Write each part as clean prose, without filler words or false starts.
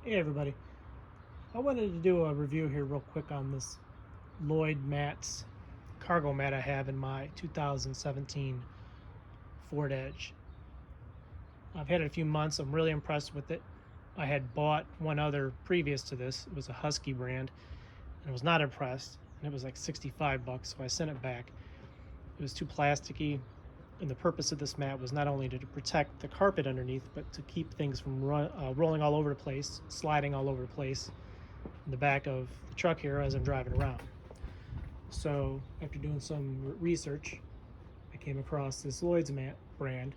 Hey everybody, I wanted to do a review here real quick on this Lloyd mats, cargo mat I have in my 2017 Ford Edge. I've had it a few months. I'm really impressed with it. I had bought one other previous to this. It was a Husky brand and I was not impressed, and it was like 65 bucks, so I sent it back. It was too plasticky, and the purpose of this mat was not only to protect the carpet underneath, but to keep things from rolling all over the place, sliding all over the place in the back of the truck here as I'm driving around. So after doing some research, I came across this Lloyd's mat brand,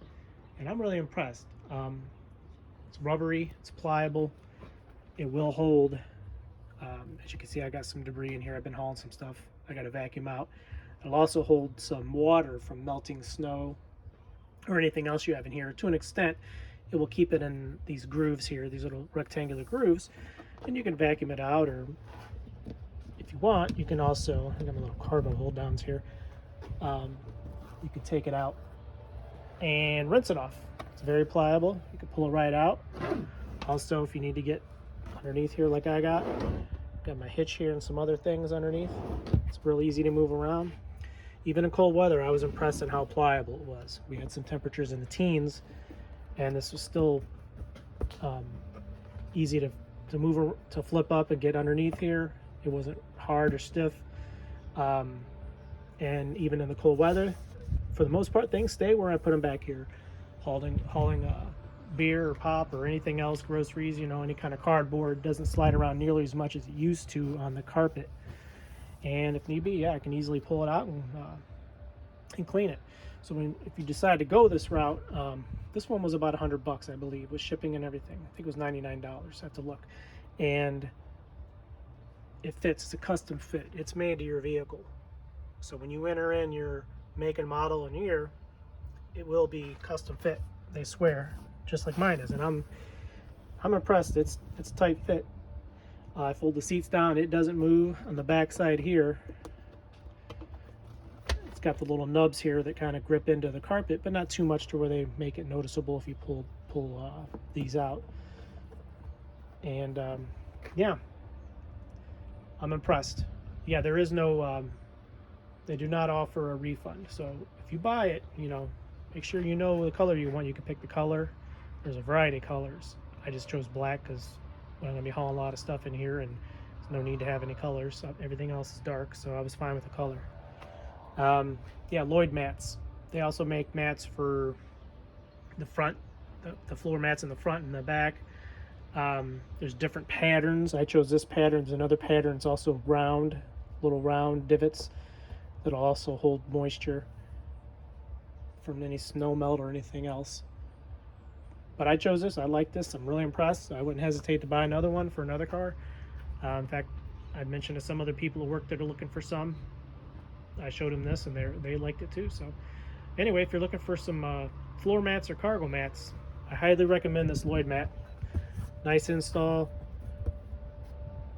and I'm really impressed. It's rubbery, it's pliable, it will hold. As you can see, I got some debris in here. I've been hauling some stuff. I got to vacuum out. It'll also hold some water from melting snow or anything else you have in here. To an extent, it will keep it in these grooves here, these little rectangular grooves, and you can vacuum it out, or if you want, you can also, I got my little cargo hold downs here, you can take it out and rinse it off. It's very pliable. You can pull it right out. Also, if you need to get underneath here like I got my hitch here and some other things underneath, it's real easy to move around. Even in cold weather, I was impressed at how pliable it was. We had some temperatures in the teens, and this was still easy to move, to flip up and get underneath here. It wasn't hard or stiff. And even in the cold weather, for the most part, things stay where I put them back here. Hauling beer or pop or anything else, groceries, any kind of cardboard, doesn't slide around nearly as much as it used to on the carpet. And if need be, yeah, I can easily pull it out and clean it. So if you decide to go this route, this one was about 100 bucks, I believe, with shipping and everything. I think it was $99. I have to look. And it fits. It's a custom fit. It's made to your vehicle. So when you enter in your make and model and year, it will be custom fit. They swear, just like mine is, and I'm impressed. It's tight fit. I fold the seats down, it doesn't move. On the back side here, it's got the little nubs here that kind of grip into the carpet, but not too much to where they make it noticeable if you pull these out. And yeah, I'm impressed. Yeah, there is no they do not offer a refund. So if you buy it, make sure you know the color you want. You can pick the color. There's a variety of colors. I just chose black because I'm going to be hauling a lot of stuff in here, and there's no need to have any colors. Everything else is dark, so I was fine with the color. Yeah, Lloyd mats. They also make mats for the front, the floor mats in the front and the back. There's different patterns. I chose this pattern. There's another pattern. It's also round, little round divots that'll also hold moisture from any snow melt or anything else. But I chose this. I like this. I'm really impressed. I wouldn't hesitate to buy another one for another car. In fact, I mentioned to some other people at work that are looking for some. I showed them this, and they liked it too. So anyway, if you're looking for some floor mats or cargo mats, I highly recommend this Lloyd mat. Nice install,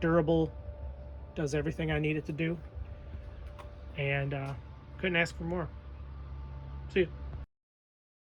durable, does everything I need it to do, and couldn't ask for more. See you.